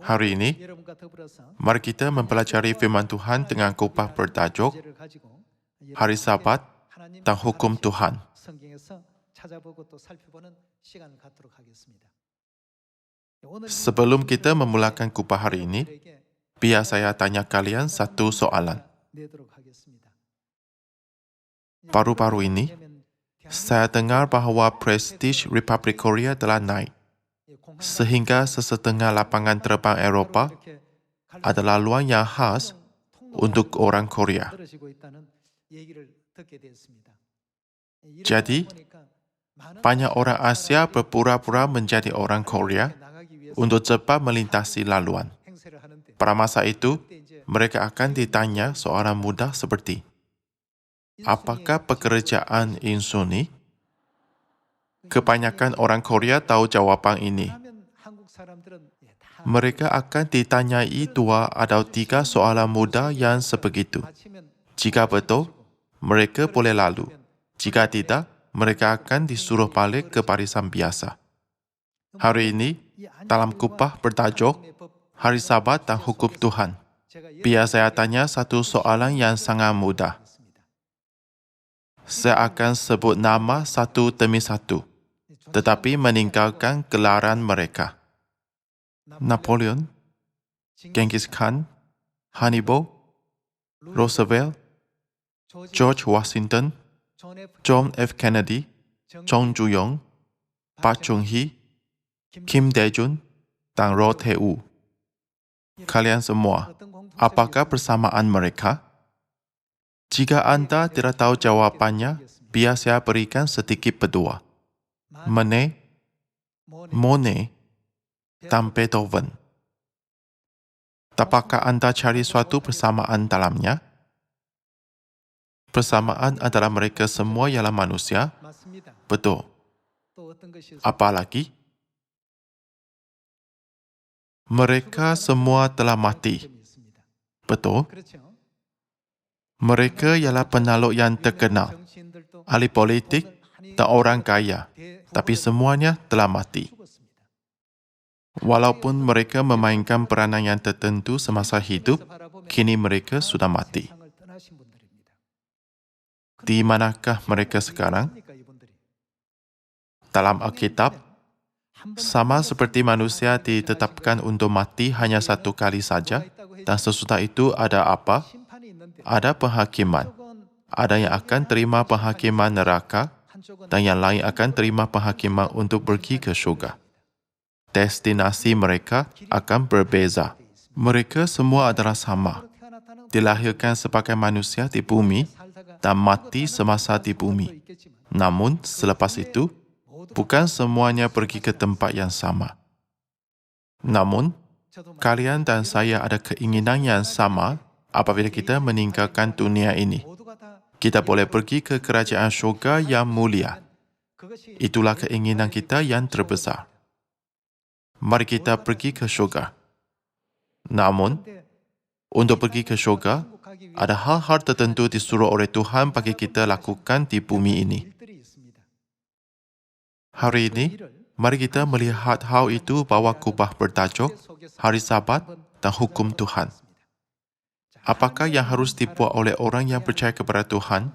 Hari ini, mari kita mempelajari firman Tuhan dengan kupah bertajuk Hari Sabat dan Hukum Tuhan. Sebelum kita memulakan kupah hari ini, biar saya tanya kalian satu soalan. Baru-baru ini, saya dengar bahawa prestij Republik Korea telah naik, sehingga sesetengah lapangan terbang Eropah adalah luang yang khas untuk orang Korea. Jadi, banyak orang Asia berpura-pura menjadi orang Korea untuk cepat melintasi laluan. Pada masa itu, mereka akan ditanya soalan mudah seperti, apakah pekerjaan insuni? Kebanyakan orang Korea tahu jawapan ini. Mereka akan ditanyai 2 atau 3 soalan mudah yang sebegitu. Jika betul, mereka boleh lalu. Jika tidak, mereka akan disuruh balik ke barisan biasa. Hari ini, dalam kupah bertajuk Hari Sabat dan Hukum Tuhan, biar saya tanya satu soalan yang sangat mudah. Saya akan sebut nama satu demi satu, tetapi meninggalkan gelaran mereka. Napoleon, Genghis Khan, Hannibal, Roosevelt, George Washington, John F. Kennedy, Chung Ju-yong, Park Chung-hee, Kim Dae-jun, dan Roh Tae-woo. Kalian semua, apakah persamaan mereka? Jika Anda tidak tahu jawapannya, biar saya berikan sedikit pedua. Manet, Monet, dan Beethoven. Dapatkah Anda cari suatu persamaan dalamnya? Persamaan adalah mereka semua ialah manusia. Betul. Apa lagi? Mereka semua telah mati. Betul. Mereka ialah penakluk yang terkenal, ahli politik dan orang kaya, tapi semuanya telah mati. Walaupun mereka memainkan peranan yang tertentu semasa hidup, kini mereka sudah mati. Di manakah mereka sekarang? Dalam Alkitab, sama seperti manusia ditetapkan untuk mati hanya 1 kali saja, dan sesudah itu ada apa? Ada penghakiman. Ada yang akan terima penghakiman neraka, dan yang lain akan terima penghakiman untuk pergi ke syurga. Destinasi mereka akan berbeza. Mereka semua adalah sama. Dilahirkan sebagai manusia di bumi dan mati semasa di bumi. Namun, selepas itu, bukan semuanya pergi ke tempat yang sama. Namun, kalian dan saya ada keinginan yang sama apabila kita meninggalkan dunia ini. Kita boleh pergi ke kerajaan syurga yang mulia. Itulah keinginan kita yang terbesar. Mari kita pergi ke syurga. Namun, untuk pergi ke syurga, ada hal-hal tertentu disuruh oleh Tuhan bagi kita lakukan di bumi ini. Hari ini, mari kita melihat hal itu bawah kubah bertajuk Hari Sabat dan Hukum Tuhan. Apakah yang harus dibuat oleh orang yang percaya kepada Tuhan,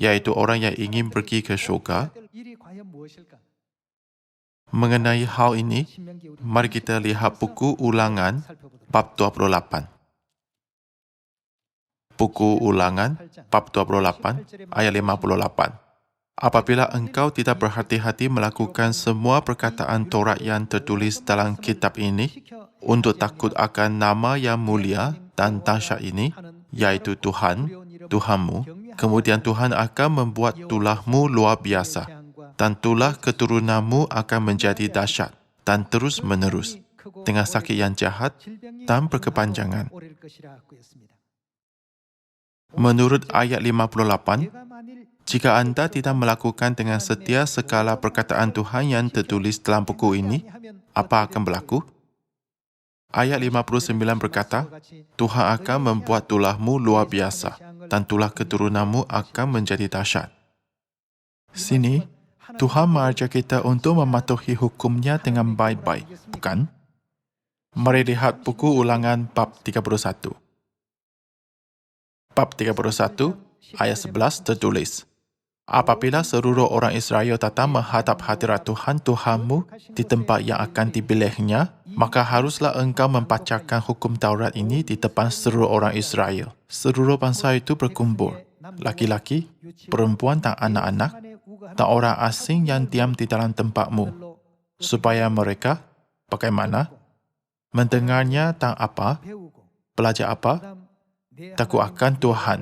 yaitu orang yang ingin pergi ke syurga? Mengenai hal ini, mari kita lihat buku Ulangan bab 28. Buku Ulangan bab 28 ayat 58. Apabila engkau tidak berhati-hati melakukan semua perkataan Taurat yang tertulis dalam kitab ini, untuk takut akan nama yang mulia dan dahsyat ini, yaitu Tuhan, Tuhanmu, kemudian Tuhan akan membuat tulahmu luar biasa, dan tulah keturunanmu akan menjadi dahsyat dan terus-menerus, dengan sakit yang jahat dan berkepanjangan. Menurut ayat 58, jika Anda tidak melakukan dengan setia segala perkataan Tuhan yang tertulis dalam buku ini, apa akan berlaku? Ayat 59 berkata, Tuhan akan membuat tulahmu luar biasa, dan tulah keturunanmu akan menjadi dahsyat. Sini, Tuhan mengajar kita untuk mematuhi hukum-Nya dengan baik-baik, bukan? Mari lihat buku ulangan bab 31. Bab 31, ayat 11 tertulis, apabila seluruh orang Israel datang menghadap hadirat Tuhan Tuhanmu di tempat yang akan dipilihnya, maka haruslah engkau membacakan hukum Taurat ini di depan seluruh orang Israel. Seluruh bangsa itu berkumpul, laki-laki, perempuan dan anak-anak, dan orang asing yang diam di dalam tempatmu, supaya mereka, bagaimana, mendengarnya tentang apa, belajar apa, takut akan Tuhan,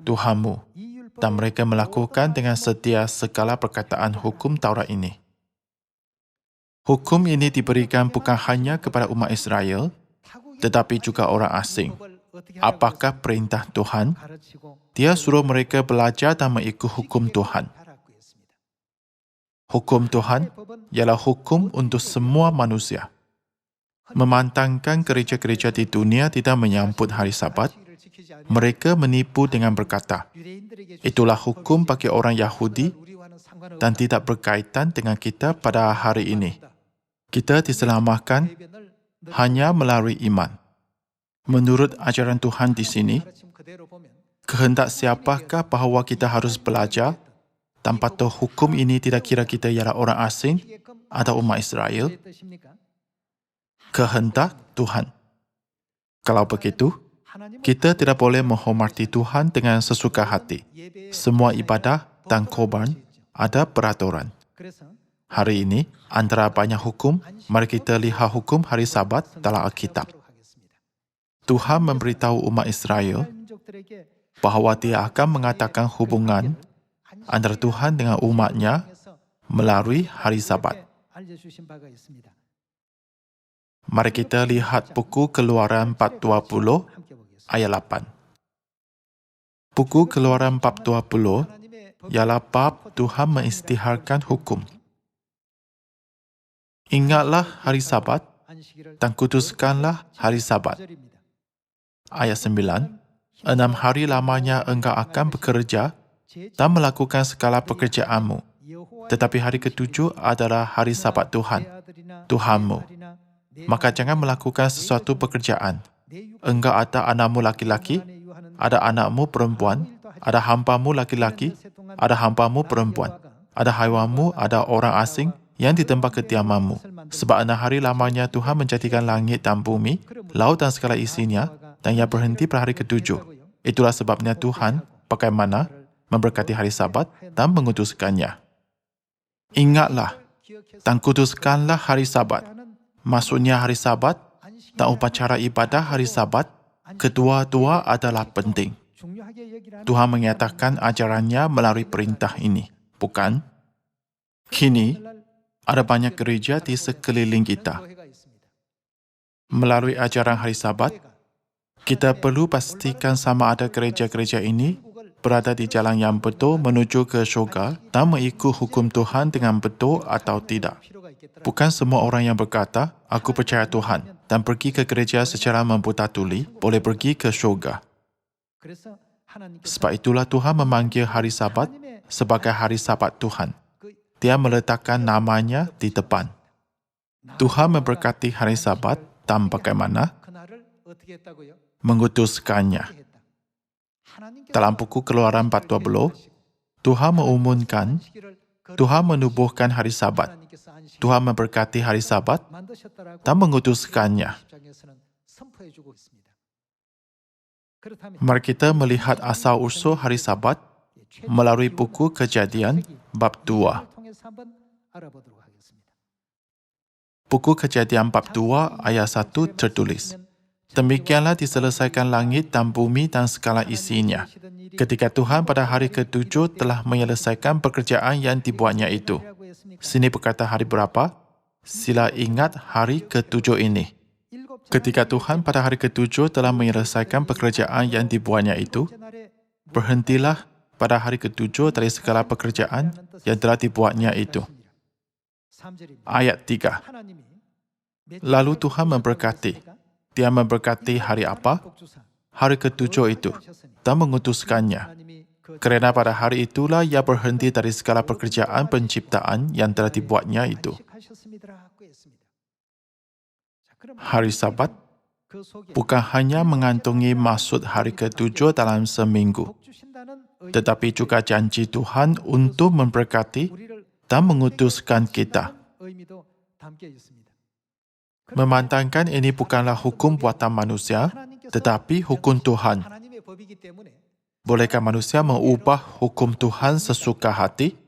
Tuhanmu, dan mereka melakukan dengan setia segala perkataan hukum Taurat ini. Hukum ini diberikan bukan hanya kepada umat Israel, tetapi juga orang asing. Apakah perintah Tuhan? Dia suruh mereka belajar dan mengikut hukum Tuhan. Hukum Tuhan ialah hukum untuk semua manusia. Memantangkan gereja-gereja di dunia tidak menyambut hari Sabat, mereka menipu dengan berkata, itulah hukum bagi orang Yahudi dan tidak berkaitan dengan kita pada hari ini. Kita diselamatkan hanya melalui iman. Menurut ajaran Tuhan di sini, kehendak siapakah bahawa kita harus belajar dan patuh hukum ini tidak kira kita ialah orang asing atau umat Israel? Kehendak Tuhan. Kalau begitu, kita tidak boleh menghormati Tuhan dengan sesuka hati. Semua ibadah dan korban ada peraturan. Hari ini, antara banyak hukum, mari kita lihat hukum hari Sabat dalam Alkitab. Tuhan memberitahu umat Israel bahawa Dia akan mengatakan hubungan antara Tuhan dengan umatnya melalui hari Sabat. Mari kita lihat buku Keluaran bab 20 ayat 8. Buku Keluaran bab 20 ialah bab Tuhan mengisytiharkan hukum. Ingatlah hari Sabat dan kuduskanlah hari Sabat. Ayat 9. 6 hari lamanya engkau akan bekerja dan melakukan segala pekerjaanmu. Tetapi hari ketujuh adalah hari Sabat Tuhan, Tuhanmu. Maka jangan melakukan sesuatu pekerjaan. Engkau ada anakmu laki-laki, ada anakmu perempuan, ada hambamu laki-laki, ada hambamu perempuan, ada haiwanmu, ada orang asing yang di tempat kediamanmu. Sebab 6 hari lamanya Tuhan menjadikan langit dan bumi, laut dan segala isinya, dan ia berhenti pada hari ketujuh. Itulah sebabnya Tuhan bagaimana memberkati hari Sabat dan mengutuskannya. Ingatlah dan kuduskanlah hari Sabat. Maksudnya hari Sabat dan upacara ibadah hari Sabat, kedua-dua adalah penting. Tuhan menyatakan ajarannya melalui perintah ini, bukan? Kini, ada banyak gereja di sekeliling kita. Melalui ajaran hari Sabat, kita perlu pastikan sama ada gereja-gereja ini berada di jalan yang betul menuju ke syurga dan mengikut hukum Tuhan dengan betul atau tidak. Bukan semua orang yang berkata, aku percaya Tuhan, dan pergi ke gereja secara membuta tuli, boleh pergi ke syurga. Sebab itulah Tuhan memanggil hari Sabat sebagai hari Sabat Tuhan. Dia meletakkan namanya di depan. Tuhan memberkati hari Sabat dan bagaimana? Mengutuskannya. Dalam buku Keluaran bab 20, Tuhan mengumumkan, Tuhan menubuhkan hari Sabat. Tuhan memberkati hari Sabat dan mengutuskannya. Mari kita melihat asal-usul hari Sabat melalui buku Kejadian bab 2. Buku Kejadian bab 2 ayat 1 tertulis, demikianlah diselesaikan langit dan bumi dan segala isinya, ketika Tuhan pada hari ketujuh telah menyelesaikan pekerjaan yang dibuatnya itu. Sini berkata hari berapa? Sila ingat hari ketujuh ini. Ketika Tuhan pada hari ketujuh telah menyelesaikan pekerjaan yang dibuatnya itu, berhentilah pada hari ketujuh dari segala pekerjaan yang telah dibuatnya itu. Ayat 3. Lalu Tuhan memberkati. Dia memberkati hari apa? Hari ketujuh itu, dan mengutuskannya. Kerana pada hari itulah ia berhenti dari segala pekerjaan penciptaan yang telah dibuatnya itu. Hari Sabat bukan hanya mengantungi maksud hari ke-7 dalam seminggu, tetapi juga janji Tuhan untuk memberkati dan mengutuskan kita. Memandangkan ini bukanlah hukum buatan manusia, tetapi hukum Tuhan. Bolehkah manusia mengubah hukum Tuhan sesuka hati?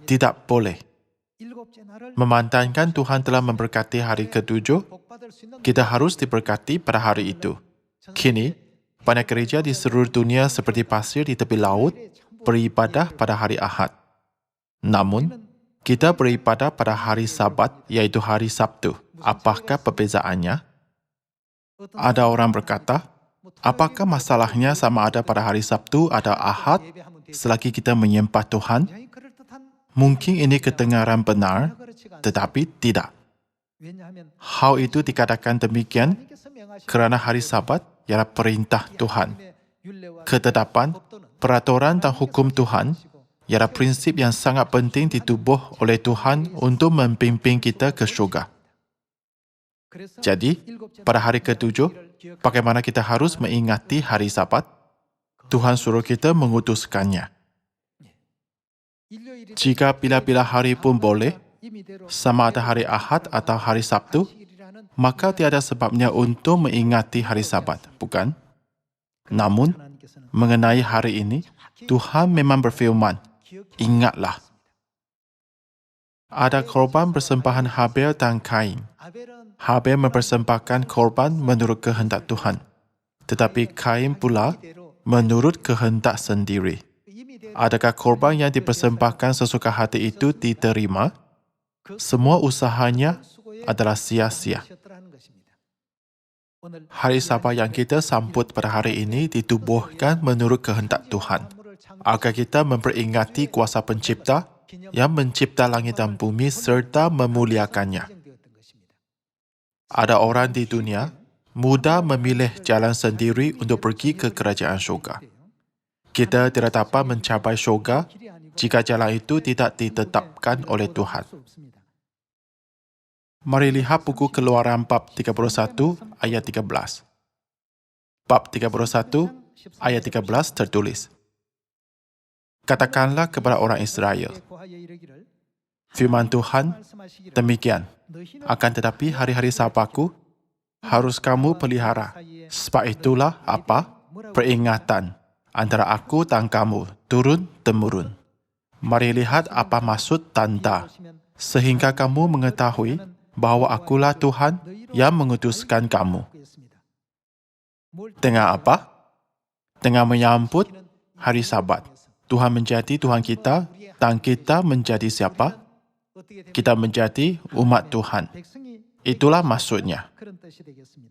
Tidak boleh. Memandangkan Tuhan telah memberkati hari ke-7, kita harus diberkati pada hari itu. Kini, banyak gereja di seluruh dunia seperti pasir di tepi laut beribadah pada hari Ahad. Namun, kita beribadah pada hari Sabat, yaitu hari Sabtu. Apakah perbezaannya? Ada orang berkata, apakah masalahnya sama ada pada hari Sabtu atau Ahad selagi kita menyembah Tuhan? Mungkin ini kedengaran benar, tetapi tidak. Hal itu dikatakan demikian kerana hari Sabat ialah perintah Tuhan. Ketetapan, peraturan dan hukum Tuhan ialah prinsip yang sangat penting ditubuh oleh Tuhan untuk membimbing kita ke syurga. Jadi, pada hari ke-7, bagaimana kita harus mengingati hari Sabat? Tuhan suruh kita mengutuskannya. Jika bila-bila hari pun boleh, sama ada hari Ahad atau hari Sabtu, maka tiada sebabnya untuk mengingati hari Sabat, bukan? Namun, mengenai hari ini, Tuhan memang berfirman, ingatlah. Ada korban persembahan Habel dan Kain. Habel mempersembahkan korban menurut kehendak Tuhan, tetapi Kain pula menurut kehendak sendiri. Adakah korban yang dipersembahkan sesuka hati itu diterima? Semua usahanya adalah sia-sia. Hari Sabat yang kita sambut pada hari ini ditubuhkan menurut kehendak Tuhan, agar kita memperingati kuasa pencipta yang mencipta langit dan bumi serta memuliakannya. Ada orang di dunia mudah memilih jalan sendiri untuk pergi ke kerajaan syurga. Kita tidak dapat mencapai syurga jika jalan itu tidak ditetapkan oleh Tuhan. Mari lihat buku Keluaran bab 31 ayat 13. Bab 31 ayat 13 tertulis, katakanlah kepada orang Israel, firman Tuhan demikian, akan tetapi hari-hari Sabatku harus kamu pelihara. Sebab itulah apa? Peringatan antara aku dan kamu turun-temurun. Mari lihat apa maksud tanda, sehingga kamu mengetahui bahawa akulah Tuhan yang mengutuskan kamu. Dengan apa? Dengan menyambut hari Sabat. Tuhan menjadi Tuhan kita dan kita menjadi siapa? Kita menjadi umat Tuhan. Itulah maksudnya.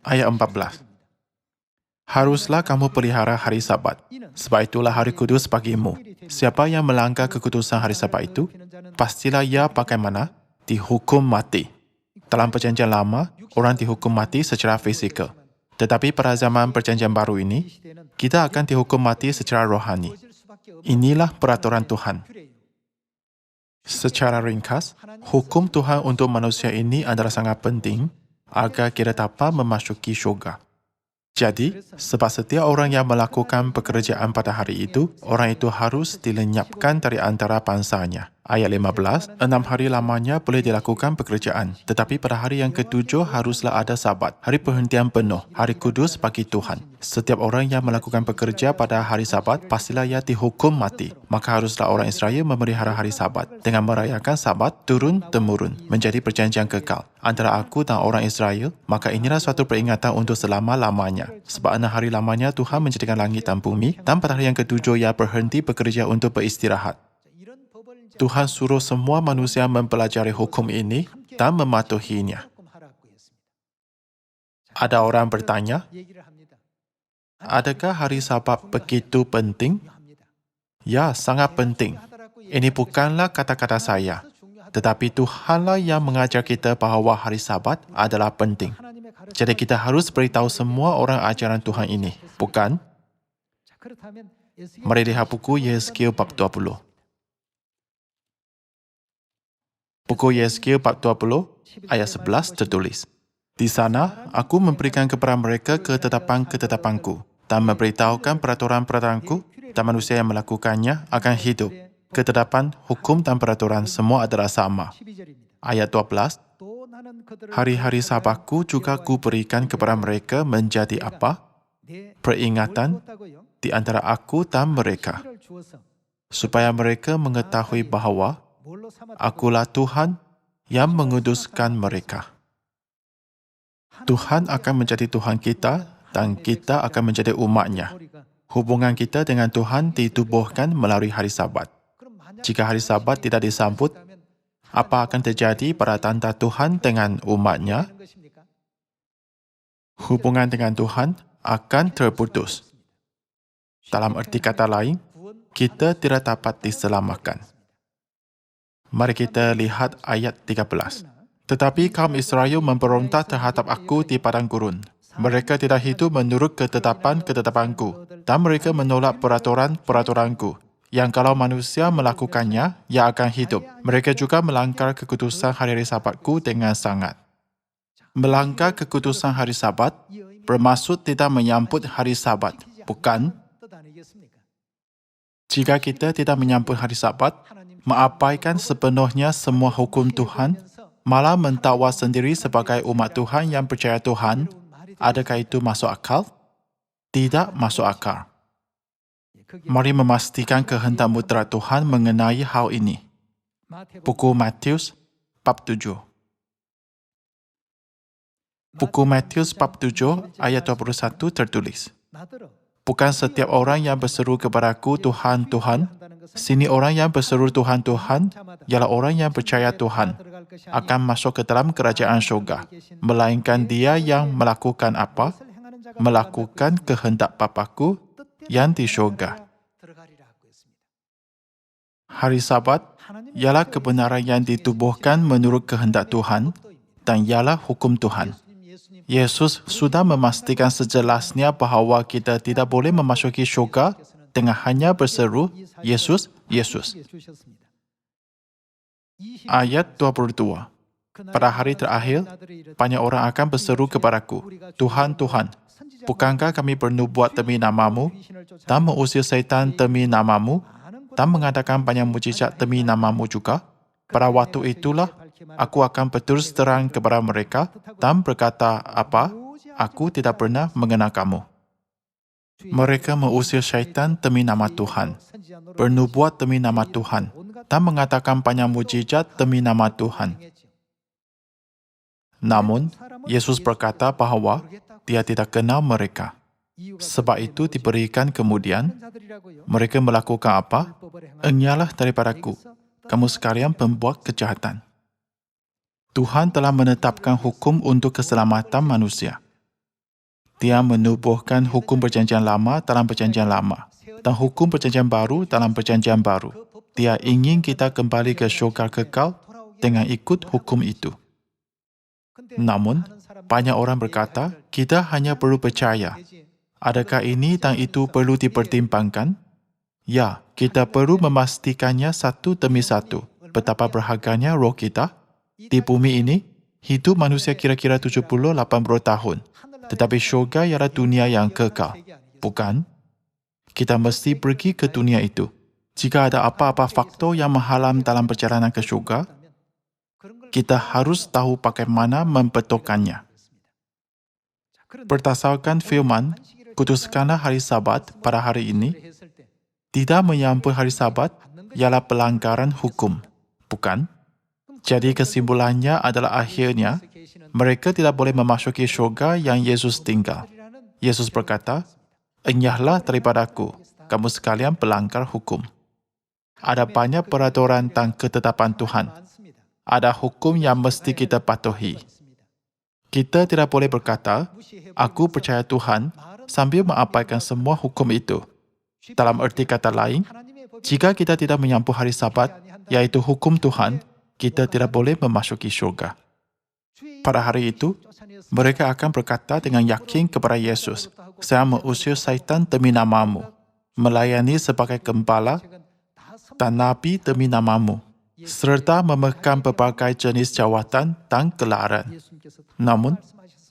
Ayat 14. Haruslah kamu pelihara hari Sabat, sebab itulah hari kudus bagimu. Siapa yang melanggar keputusan hari Sabat itu, pastilah ia bagaimana? Dihukum mati. Dalam Perjanjian Lama, orang dihukum mati secara fizikal. Tetapi pada zaman Perjanjian Baru ini, kita akan dihukum mati secara rohani. Inilah peraturan Tuhan. Secara ringkas, hukum Tuhan untuk manusia ini adalah sangat penting agar kita dapat memasuki syurga. Jadi, sebab setiap orang yang melakukan pekerjaan pada hari itu, orang itu harus dilenyapkan dari antara bangsanya. Ayat 15, 6 hari lamanya boleh dilakukan pekerjaan, tetapi pada hari yang ke-7 haruslah ada Sabat, hari perhentian penuh, hari kudus bagi Tuhan. Setiap orang yang melakukan pekerja pada hari Sabat, pastilah ia dihukum mati. Maka haruslah orang Israel memelihara hari Sabat, dengan merayakan Sabat turun-temurun, menjadi perjanjian kekal antara aku dan orang Israel. Maka inilah suatu peringatan untuk selama-lamanya. Sebab 6 hari lamanya Tuhan menjadikan langit dan bumi, dan pada hari yang ke-7 ia berhenti bekerja untuk beristirahat. Tuhan suruh semua manusia mempelajari hukum ini dan mematuhinya. Ada orang bertanya, adakah hari Sabat begitu penting? Ya, sangat penting. Ini bukanlah kata-kata saya, tetapi Tuhanlah yang mengajar kita bahawa hari Sabat adalah penting. Jadi kita harus beritahu semua orang ajaran Tuhan ini, bukan? Mari lihat buku Yehezkiel bab 20. Buku Yehezkiel bab 20 ayat 11 tertulis, Di sana, aku memberikan kepada mereka ketetapan-ketetapanku dan memberitahukan peraturan-peraturanku, dan manusia yang melakukannya akan hidup. Ketetapan, hukum dan peraturan semua adalah sama. Ayat 12, hari-hari Sabatku juga kuberikan kepada mereka menjadi apa? Peringatan di antara aku dan mereka, supaya mereka mengetahui bahawa akulah Tuhan yang menguduskan mereka. Tuhan akan menjadi Tuhan kita dan kita akan menjadi umat-Nya. Hubungan kita dengan Tuhan ditubuhkan melalui hari Sabat. Jika hari Sabat tidak disambut, apa akan terjadi pada tanda Tuhan dengan umat-Nya? Hubungan dengan Tuhan akan terputus. Dalam erti kata lain, kita tidak dapat diselamatkan. Mari kita lihat ayat 13. Tetapi kaum Israel memberontak terhadap aku di padang gurun. Mereka tidak hidup menurut ketetapan-ketetapanku, dan mereka menolak peraturan-peraturanku, yang kalau manusia melakukannya, ia akan hidup. Mereka juga melanggar keputusan hari-hari Sabatku dengan sangat. Melanggar keputusan hari Sabat bermaksud tidak menyambut hari Sabat, bukan? Jika kita tidak menyambut hari Sabat, mengabaikan sepenuhnya semua hukum Tuhan, malah mendakwa sendiri sebagai umat Tuhan yang percaya Tuhan, adakah itu masuk akal? Tidak masuk akal. Mari memastikan kehendak mutlak Tuhan mengenai hal ini. Buku Matius, bab 7. Buku Matius, bab 7, ayat 21 tertulis, bukan setiap orang yang berseru kepadaku, Tuhan, Tuhan. Sini orang yang berseru Tuhan, Tuhan, ialah orang yang percaya Tuhan akan masuk ke dalam kerajaan syurga, melainkan dia yang melakukan apa? Melakukan kehendak Bapaku yang di syurga. Hari Sabat ialah kebenaran yang ditubuhkan menurut kehendak Tuhan dan ialah hukum Tuhan. Yesus sudah memastikan sejelasnya bahawa kita tidak boleh memasuki syurga dengan hanya berseru, Yesus, Yesus. Ayat 22. Pada hari terakhir, banyak orang akan berseru kepadaku, Tuhan, Tuhan, bukankah kami bernubuat demi namamu dan mengusir syaitan demi namamu dan mengadakan banyak mujizat demi namamu juga? Pada waktu itulah, aku akan berterus terang kepada mereka dan berkata, apa? Aku tidak pernah mengenal kamu. Mereka mengusir syaitan demi nama Tuhan, bernubuat demi nama Tuhan, dan mengatakan banyak mujizat demi nama Tuhan. Namun, Yesus berkata bahawa dia tidak kenal mereka. Sebab itu diberikan kemudian, mereka melakukan apa? Enyahlah daripadaku, kamu sekalian pembuat kejahatan. Tuhan telah menetapkan hukum untuk keselamatan manusia. Dia menubuhkan hukum perjanjian lama dalam perjanjian lama dan hukum perjanjian baru dalam perjanjian baru. Dia ingin kita kembali ke syurga kekal dengan ikut hukum itu. Namun, banyak orang berkata, kita hanya perlu percaya. Adakah ini dan itu perlu dipertimbangkan? Ya, kita perlu memastikannya satu demi satu. Betapa berharganya roh kita. Di bumi ini, hidup manusia kira-kira 70-80 tahun. Tetapi syurga ialah dunia yang kekal. Bukan? Kita mesti pergi ke dunia itu. Jika ada apa-apa faktor yang menghalang dalam perjalanan ke syurga, kita harus tahu bagaimana membetulkannya. Berdasarkan firman, kuduskanlah hari Sabat pada hari ini. Tidak menyambut hari Sabat ialah pelanggaran hukum. Bukan? Jadi kesimpulannya adalah akhirnya, mereka tidak boleh memasuki syurga yang Yesus tinggal. Yesus berkata, enyahlah daripadaku, kamu sekalian pelanggar hukum. Ada banyak peraturan dan ketetapan Tuhan. Ada hukum yang mesti kita patuhi. Kita tidak boleh berkata, aku percaya Tuhan, sambil mengabaikan semua hukum itu. Dalam erti kata lain, jika kita tidak menyambut hari Sabat, yaitu hukum Tuhan, kita tidak boleh memasuki syurga. Pada hari itu, mereka akan berkata dengan yakin kepada Yesus, saya mengusir syaitan demi namamu, melayani sebagai gembala dan nabi demi namamu, serta memegang berbagai jenis jawatan dan gelaran. Namun,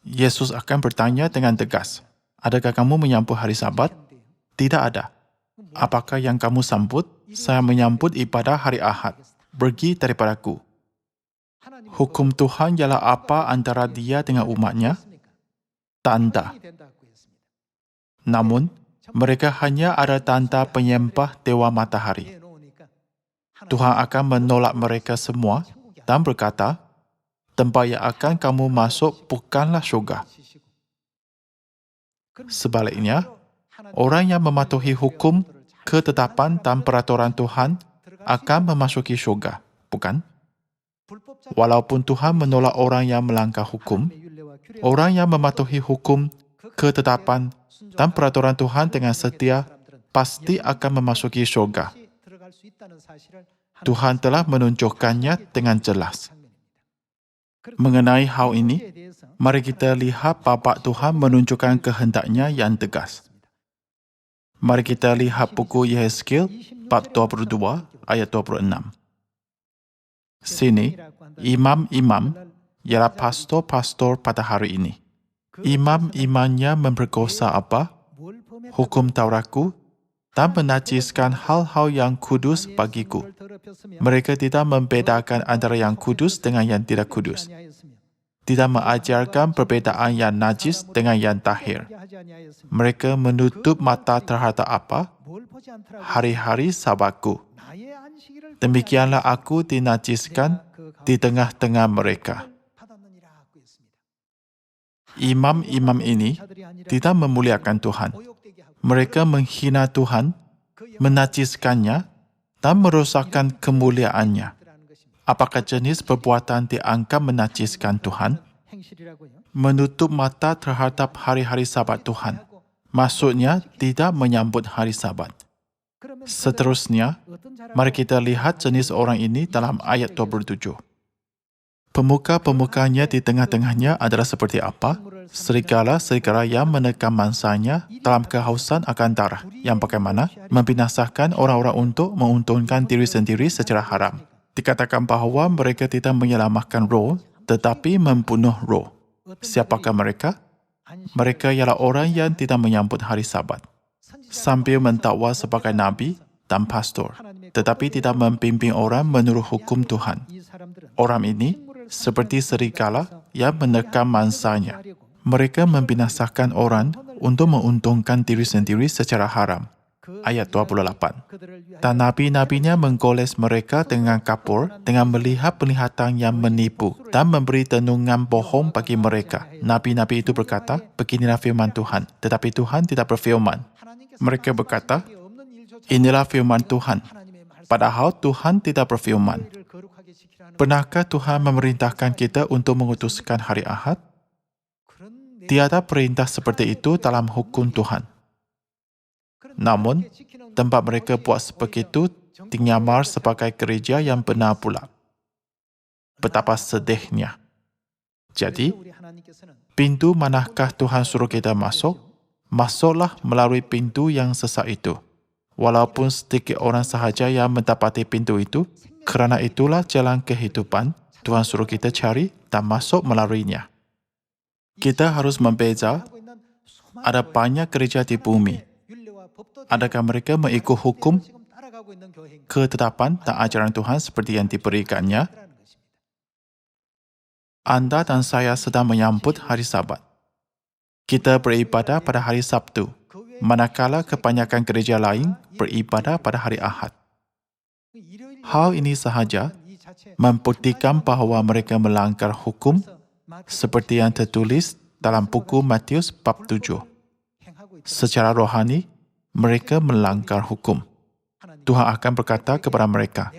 Yesus akan bertanya dengan tegas, adakah kamu menyambut hari Sabat? Tidak ada. Apakah yang kamu sambut? Saya menyambut ibadah hari Ahad. Pergi daripadaku. Hukum Tuhan ialah apa antara Dia dengan umatnya? Tanda. Namun, mereka hanya ada tanda penyembah Dewa Matahari. Tuhan akan menolak mereka semua dan berkata, tempat yang akan kamu masuk bukanlah syurga. Sebaliknya, orang yang mematuhi hukum, ketetapan dan peraturan Tuhan akan memasuki syurga, bukan? Walaupun Tuhan menolak orang yang melanggar hukum, orang yang mematuhi hukum, ketetapan dan peraturan Tuhan dengan setia pasti akan memasuki syurga. Tuhan telah menunjukkannya dengan jelas. Mengenai hal ini, mari kita lihat bapa Tuhan menunjukkan kehendaknya yang tegas. Mari kita lihat buku Yehezkiel bab 22 ayat 26. Sini, imam-imam ialah pastor-pastor pada hari ini. Imam-imamnya memperkosa apa? Hukum Tauratku dan menajiskan hal-hal yang kudus bagiku. Mereka tidak membedakan antara yang kudus dengan yang tidak kudus. Tidak mengajarkan perbedaan yang najis dengan yang tahir. Mereka menutup mata terhadap apa? Hari-hari Sabatku. Demikianlah aku dinajiskan di tengah-tengah mereka. Imam-imam ini tidak memuliakan Tuhan. Mereka menghina Tuhan, menajiskannya, dan merosakkan kemuliaannya. Apakah jenis perbuatan dianggap menajiskan Tuhan? Menutup mata terhadap hari-hari Sabat Tuhan. Maksudnya, tidak menyambut hari Sabat. Seterusnya, mari kita lihat jenis orang ini dalam ayat 27. Pemuka-pemukanya di tengah-tengahnya adalah seperti apa? Serigala-serigala yang menekan mangsanya dalam kehausan akan darah, yang bagaimana membinasakan orang-orang untuk menguntungkan diri sendiri secara haram. Dikatakan bahawa mereka tidak menyelamatkan roh, tetapi membunuh roh. Siapakah mereka? Mereka ialah orang yang tidak menyambut hari Sabat, sambil mendakwa sebagai nabi dan pastor, tetapi tidak membimbing orang menurut hukum Tuhan. Orang ini seperti serigala yang menekan mangsanya. Mereka membinasakan orang untuk menguntungkan diri sendiri secara haram. Ayat 28. Dan nabi-nabinya menggoles mereka dengan kapur, dengan melihat penglihatan yang menipu, dan memberi tenungan bohong bagi mereka. Nabi-nabi itu berkata, beginilah firman Tuhan. Tetapi Tuhan tidak berfirman. Mereka berkata, inilah firman Tuhan. Padahal Tuhan tidak berfirman. Pernahkah Tuhan memerintahkan kita untuk mengutuskan hari Ahad? Tiada perintah seperti itu dalam hukum Tuhan. Namun, tempat mereka buat sebegitu dinyamar sebagai gereja yang benar pula. Betapa sedihnya. Jadi, pintu manakah Tuhan suruh kita masuk? Masuklah melalui pintu yang sesat itu. Walaupun sedikit orang sahaja yang mendapati pintu itu, kerana itulah jalan kehidupan, Tuhan suruh kita cari dan masuk melaluinya. Kita harus membeza, ada banyak gereja di bumi. Adakah mereka mengikut hukum, ketetapan dan ajaran Tuhan seperti yang diberikannya? Anda dan saya sedang menyambut hari Sabat. Kita beribadah pada hari Sabtu, manakala kebanyakan gereja lain beribadah pada hari Ahad. Hal ini sahaja membuktikan bahawa mereka melanggar hukum seperti yang tertulis dalam buku Matius bab 7. Secara rohani, mereka melanggar hukum. Tuhan akan berkata kepada mereka,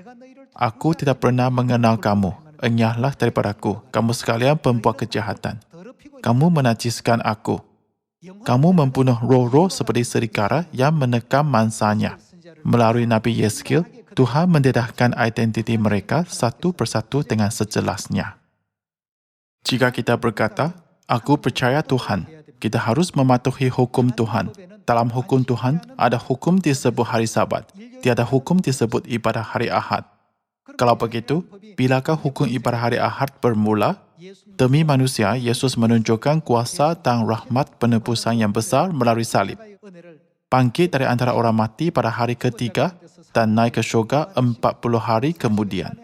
aku tidak pernah mengenal kamu, enyahlah daripadaku, kamu sekalian pembuat kejahatan. Kamu menajiskan aku. Kamu membunuh roh-roh seperti serigala yang menekan mangsanya. Melalui Nabi Yehezkiel, Tuhan mendedahkan identiti mereka satu persatu dengan sejelasnya. Jika kita berkata, aku percaya Tuhan, kita harus mematuhi hukum Tuhan. Dalam hukum Tuhan, ada hukum disebut hari Sabat. Tiada hukum disebut ibadah hari Ahad. Kalau begitu, bilakah hukum ibadah hari Ahad bermula? Demi manusia, Yesus menunjukkan kuasa dan rahmat penebusan yang besar melalui salib. Bangkit dari antara orang mati pada hari ketiga dan naik ke syurga 40 hari kemudian.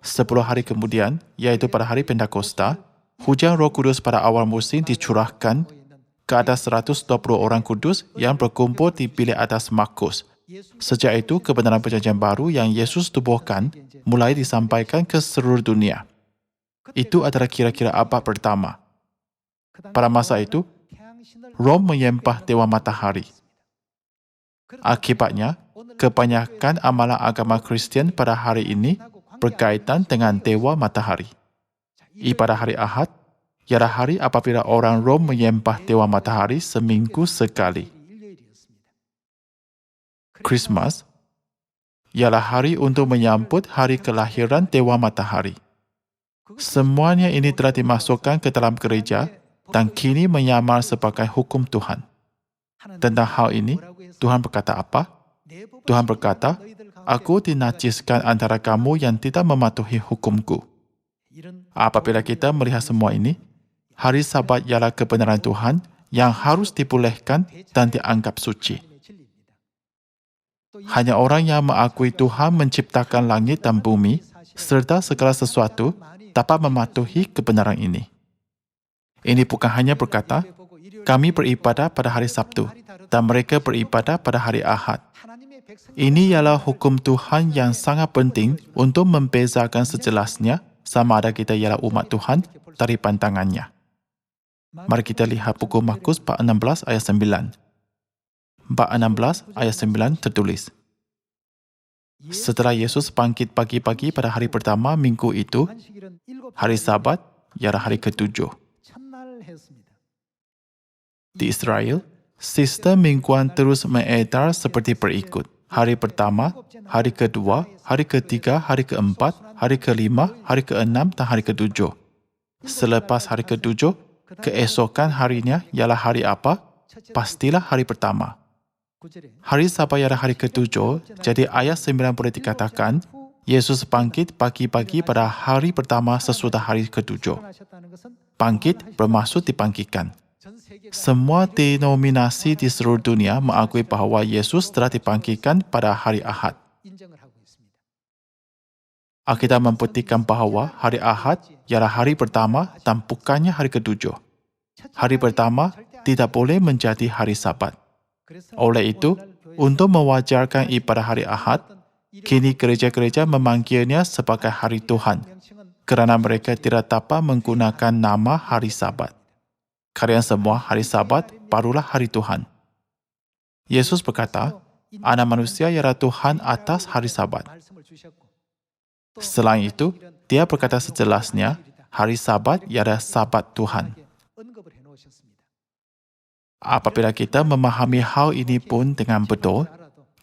10 hari kemudian, iaitu pada hari Pentakosta, hujan Roh Kudus pada awal musim dicurahkan ke atas 120 orang kudus yang berkumpul di bilik atas Markus. Sejak itu, kebenaran perjanjian baru yang Yesus tubuhkan mulai disampaikan ke seluruh dunia. Itu adalah kira-kira abad pertama. Pada masa itu, Rom menyembah dewa matahari. Akibatnya, kebanyakan amalan agama Kristian pada hari ini berkaitan dengan dewa matahari. Ibadah hari Ahad ialah hari apabila orang Rom menyembah dewa matahari seminggu sekali. Christmas ialah hari untuk menyambut hari kelahiran dewa matahari. Semuanya ini telah dimasukkan ke dalam gereja dan kini menyamar sebagai hukum Tuhan. Tentang hal ini, Tuhan berkata apa? Tuhan berkata, "Aku dinajiskan antara kamu yang tidak mematuhi hukumku." Apabila kita melihat semua ini, hari Sabat ialah kebenaran Tuhan yang harus dibolehkan dan dianggap suci. Hanya orang yang mengakui Tuhan menciptakan langit dan bumi serta segala sesuatu dapat mematuhi kebenaran ini. Ini bukan hanya berkata, kami beribadah pada hari Sabtu dan mereka beribadah pada hari Ahad. Ini ialah hukum Tuhan yang sangat penting untuk membezakan sejelasnya sama ada kita ialah umat Tuhan dari pantangannya. Mari kita lihat buku Markus bab 16 ayat 9. Bab 16 ayat 9 tertulis, setelah Yesus bangkit pagi-pagi pada hari pertama minggu itu, hari Sabat ialah hari ketujuh. Di Israel, sistem mingguan terus mengedar seperti berikut. Hari pertama, hari kedua, hari ketiga, hari keempat, hari kelima, hari keenam dan hari ketujuh. Selepas hari ketujuh, keesokan harinya ialah hari apa? Pastilah hari pertama. Hari Sabat ialah hari ketujuh, jadi ayat 9 boleh dikatakan, Yesus bangkit pagi-pagi pada hari pertama sesudah hari ketujuh. Bangkit bermaksud dibangkitkan. Semua denominasi di seluruh dunia mengakui bahawa Yesus telah dibangkitkan pada hari Ahad. Alkitab membuktikan bahawa hari Ahad ialah hari pertama dan bukannya hari ketujuh. Hari pertama tidak boleh menjadi hari Sabat. Oleh itu, untuk mewajarkan ibadah hari Ahad, kini gereja-gereja memanggilnya sebagai hari Tuhan, kerana mereka tidak dapat menggunakan nama hari Sabat. Kalian semua hari Sabat barulah hari Tuhan. Yesus berkata, Anak manusia ialah Tuhan atas hari Sabat. Selain itu, dia berkata sejelasnya, hari Sabat ialah Sabat Tuhan. Apabila kita memahami hal ini pun dengan betul,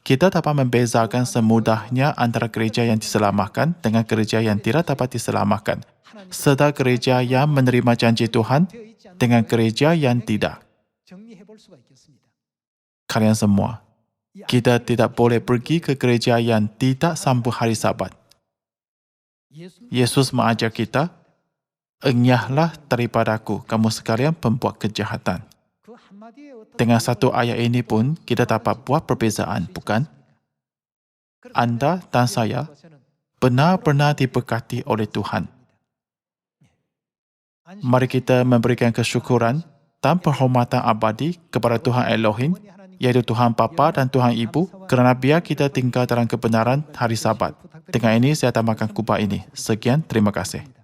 kita dapat membezakan semudahnya antara gereja yang diselamatkan dengan gereja yang tidak dapat diselamatkan, serta gereja yang menerima janji Tuhan dengan gereja yang tidak. Kalian semua, kita tidak boleh pergi ke gereja yang tidak sambut hari Sabat. Yesus mengajar kita, "Enyahlah daripadaku, kamu sekalian pembuat kejahatan." Dengan satu ayat ini pun, kita dapat buat perbezaan, bukan? Anda dan saya benar-benar diberkati oleh Tuhan. Mari kita memberikan kesyukuran dan penghormatan abadi kepada Tuhan Elohim, iaitu Tuhan Bapa dan Tuhan Ibu, kerana biar kita tinggal dalam kebenaran hari Sabat. Dengan ini, saya tamatkan khutbah ini. Sekian, terima kasih.